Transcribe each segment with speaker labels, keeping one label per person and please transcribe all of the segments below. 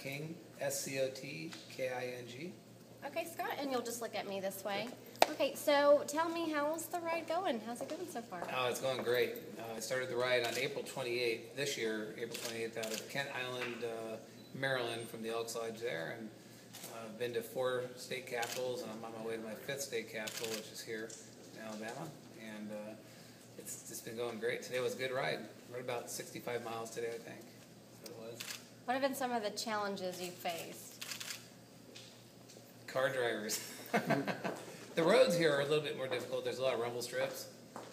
Speaker 1: King, Scotking.
Speaker 2: Okay, Scott, and you'll just look at me this way. Okay, so tell me, how's the ride going? How's it going so far?
Speaker 1: Oh, it's going great. I started the ride on April 28th, this year, April 28th, out of Kent Island, Maryland, from the Elks Lodge there, and I've been to 4 state capitals, and I'm on my way to my 5th state capital, which is here in Alabama, and it's just been going great. Today was a good ride. Rode about 65 miles today, I think. That's what it was.
Speaker 2: What have been some of the challenges you faced?
Speaker 1: Car drivers. The roads here are a little bit more difficult. There's a lot of rumble strips,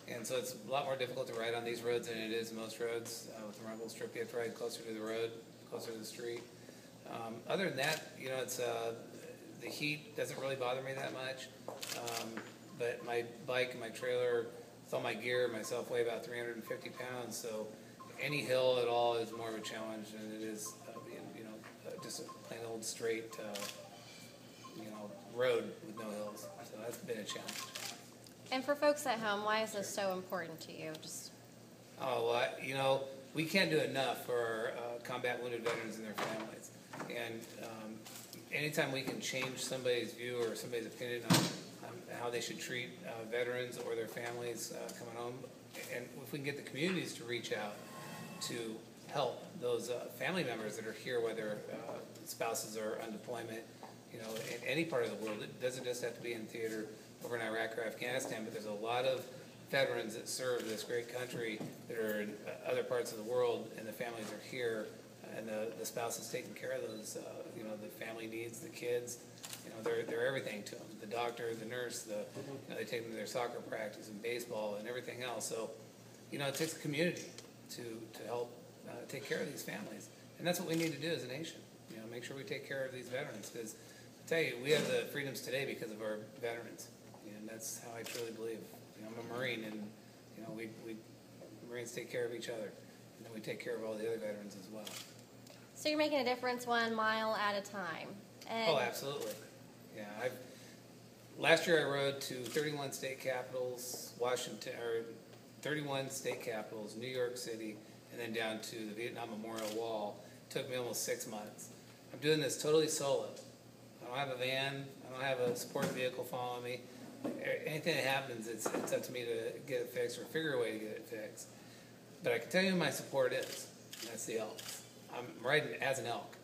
Speaker 1: and so it's a lot more difficult to ride on these roads than it is most roads. With the rumble strip, you have to ride closer to the road, closer to the street. Other than that, you know, it's the heat doesn't really bother me that much. But my bike and my trailer, with all my gear, myself weigh about 350 pounds, so any hill at all is more of a challenge than it is, just a plain old straight, road with no hills. So that's been a challenge.
Speaker 2: And for folks at home, why is this so important to you?
Speaker 1: We can't do enough for our combat wounded veterans and their families. And anytime we can change somebody's view or somebody's opinion on how they should treat veterans or their families coming home, and if we can get the communities to reach out to help those family members that are here, whether spouses are on deployment, in any part of the world. It doesn't just have to be in theater over in Iraq or Afghanistan, but there's a lot of veterans that serve this great country that are in other parts of the world, and the families are here, and the spouse is taking care of those, the family needs, the kids, they're everything to them. The doctor, the nurse, they take them to their soccer practice and baseball and everything else. So, it takes a community to help take care of these families, and that's what we need to do as a nation. Make sure we take care of these veterans, because I tell you, we have the freedoms today because of our veterans, and that's how I truly believe. I'm a Marine, and we Marines take care of each other, and then we take care of all the other veterans as well.
Speaker 2: So you're making a difference 1 mile at a time. And
Speaker 1: oh, absolutely. Yeah, last year I rode to 31 state capitals, 31 state capitals, New York City, and then down to the Vietnam Memorial Wall. It took me almost 6 months. I'm doing this totally solo. I don't have a van. I don't have a support vehicle following me. Anything that happens, it's up to me to get it fixed or figure a way to get it fixed. But I can tell you who my support is, and that's the Elks. I'm riding as an Elk.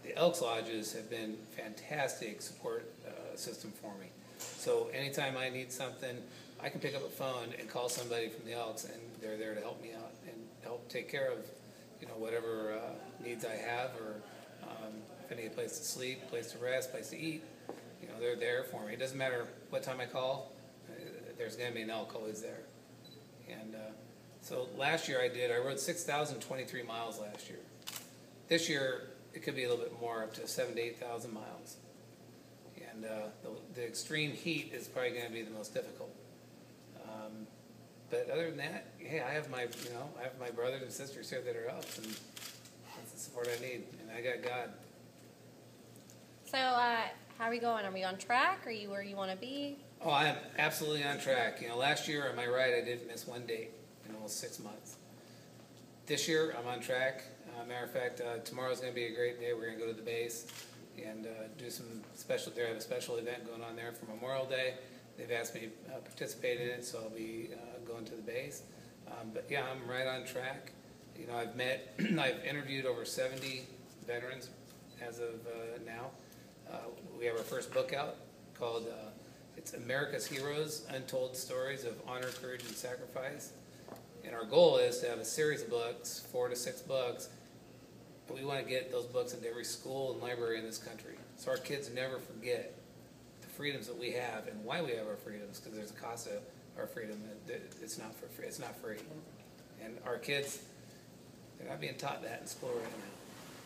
Speaker 1: The Elks Lodges have been fantastic support system for me. So anytime I need something, I can pick up a phone and call somebody from the Elks, and they're there to help me out and help take care of whatever needs I have, or if I need a place to sleep, place to rest, place to eat. They're there for me. It doesn't matter what time I call, there's going to be an Elk always there. And so last year I rode 6,023 miles last year. This year it could be a little bit more, up to 7,000 to 8,000 miles. And the extreme heat is probably going to be the most difficult. But other than that, hey, I have my brothers and sisters here that are Elks, and that's the support I need, and I got God.
Speaker 2: So how are we going? Are we on track? Are you where you want to be?
Speaker 1: Oh, I am absolutely on track. Last year on my ride, I didn't miss one date in almost 6 months. This year, I'm on track. Matter of fact, tomorrow's going to be a great day. We're going to go to the base and do some special. They have a special event going on there for Memorial Day. They've asked me to participate in it, so I'll be going to the base. But yeah, I'm right on track. I've interviewed over 70 veterans as of now. We have our first book out called it's America's Heroes, Untold Stories of Honor, Courage, and Sacrifice. And our goal is to have a series of books, 4 to 6 books, and we want to get those books into every school and library in this country, so our kids never forget the freedoms that we have and why we have our freedoms, because there's a cost of our freedom. It's not for free. It's not free. And our kids, they're not being taught that in school right now.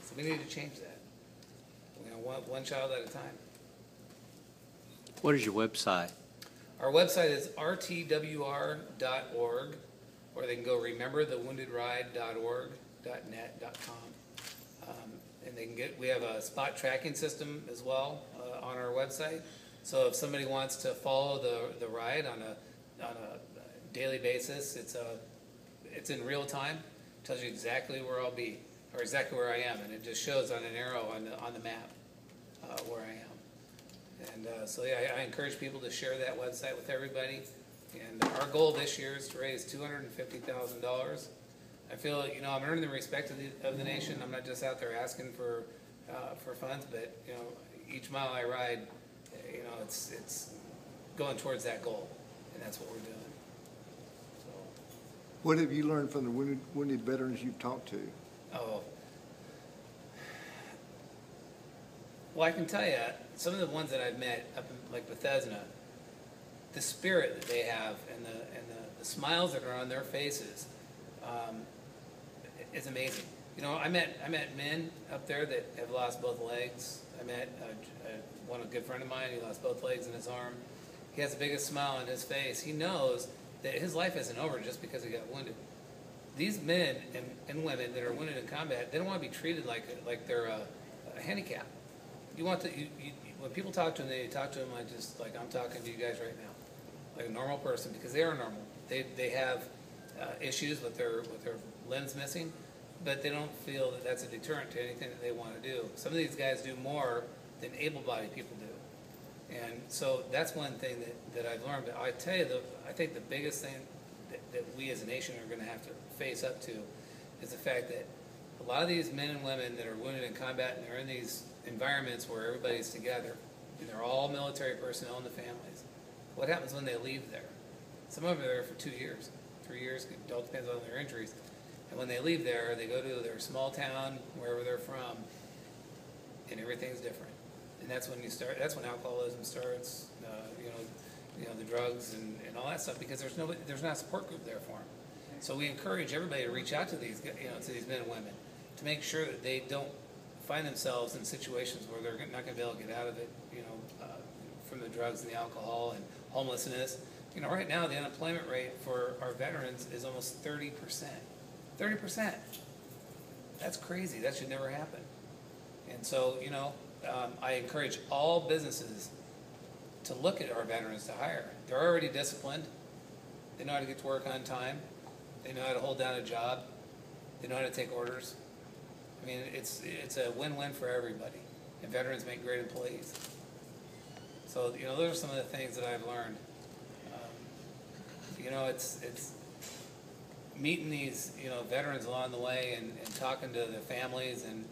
Speaker 1: So we need to change that. One child at a time.
Speaker 3: What is your website?
Speaker 1: Our website is rtwr.org, or they can go rememberthewoundedride.org.net.com. And they can we have a spot tracking system as well on our website. So if somebody wants to follow the ride on a daily basis, it's in real time. Tells you exactly where I'll be. or exactly where I am, and it just shows on an arrow on the map where I am. And so yeah, I encourage people to share that website with everybody. And our goal this year is to raise $250,000. I feel, you know, I'm earning the respect of the nation. I'm not just out there asking for funds, but, you know, each mile I ride, you know, it's going towards that goal, and that's what we're doing. So,
Speaker 4: What have you learned from the wounded veterans you've talked to?
Speaker 1: oh. Well, I can tell you, some of the ones that I've met up in like Bethesda, the spirit that they have and the smiles that are on their faces is amazing. You know, I met men up there that have lost both legs. I met a good friend of mine. He lost both legs and his arm. He has the biggest smile on his face. He knows that his life isn't over just because he got wounded. These men and women that are wounded in combat, they don't want to be treated like they're a handicap. You want to, when people talk to them, they talk to them like I'm talking to you guys right now, like a normal person, because they are normal. They have issues with their limbs missing, but they don't feel that that's a deterrent to anything that they want to do. Some of these guys do more than able-bodied people do, and so that's one thing that I've learned. But I tell you, I think the biggest thing that we as a nation are going to have to face up to is the fact that a lot of these men and women that are wounded in combat and they're in these environments where everybody's together, and they're all military personnel and the families. What happens when they leave there? Some of them are there for 2 years, 3 years, it all depends on their injuries. And when they leave there, they go to their small town, wherever they're from, and everything's different. And that's when that's when alcoholism starts, you know, the drugs and all that stuff, because there's not a support group there for them. So we encourage everybody to reach out to these, to these men and women to make sure that they don't find themselves in situations where they're not going to be able to get out of it, from the drugs and the alcohol and homelessness. You know, right now the unemployment rate for our veterans is almost 30%. 30%. That's crazy. That should never happen. And so, you know, I encourage all businesses to look at our veterans to hire. They're already disciplined. They know how to get to work on time. They know how to hold down a job. They know how to take orders. I mean, it's a win-win for everybody, and veterans make great employees. So, you know, those are some of the things that I've learned. You know, it's meeting these, you know, veterans along the way and talking to the families and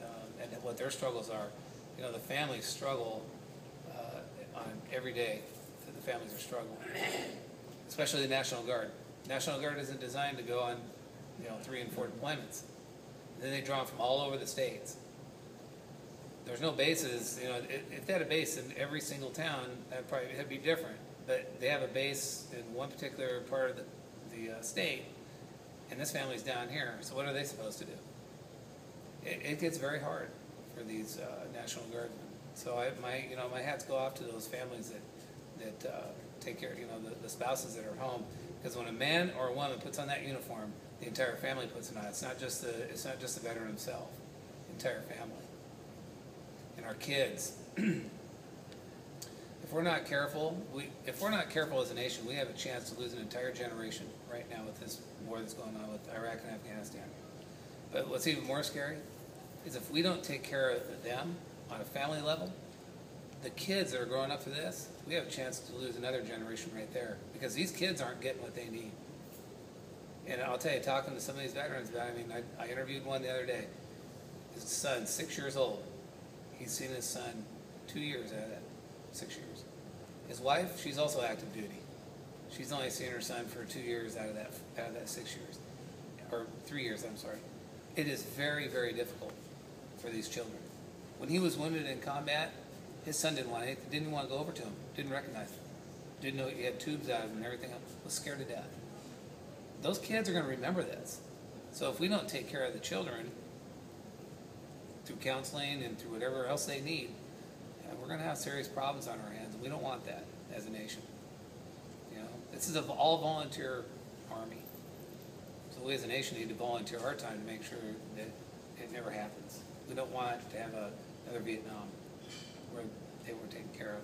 Speaker 1: what their struggles are. You know, the families struggle on every day. The families are struggling, especially the National Guard. National Guard isn't designed to go on, 3 and 4 deployments. And then they draw them from all over the states. There's no bases, if they had a base in every single town, that'd be different. But they have a base in one particular part of the state, and this family's down here. So what are they supposed to do? It gets very hard for these National Guardsmen. So my hats go off to those families that take care, the spouses that are at home. Because when a man or a woman puts on that uniform, the entire family puts it on. It's not just the veteran himself, the entire family. And our kids. If we're not careful as a nation, we have a chance to lose an entire generation right now with this war that's going on with Iraq and Afghanistan. But what's even more scary is if we don't take care of them on a family level, the kids that are growing up through this, we have a chance to lose another generation right there, because these kids aren't getting what they need. And I'll tell you, talking to some of these veterans, I interviewed one the other day. His son's 6 years old. He's seen his son 2 years out of that 6 years. His wife, she's also active duty. She's only seen her son for 2 years out of that 6 years, or 3 years. I'm sorry. It is very, very difficult for these children. When he was wounded in combat, his son didn't want to go over to him, didn't recognize him, didn't know he had tubes out of him and everything else, was scared to death. Those kids are going to remember this. So if we don't take care of the children through counseling and through whatever else they need, we're going to have serious problems on our hands, and we don't want that as a nation. This is an all-volunteer army. So we as a nation need to volunteer our time to make sure that it never happens. We don't want to have another Vietnam where they weren't taken care of.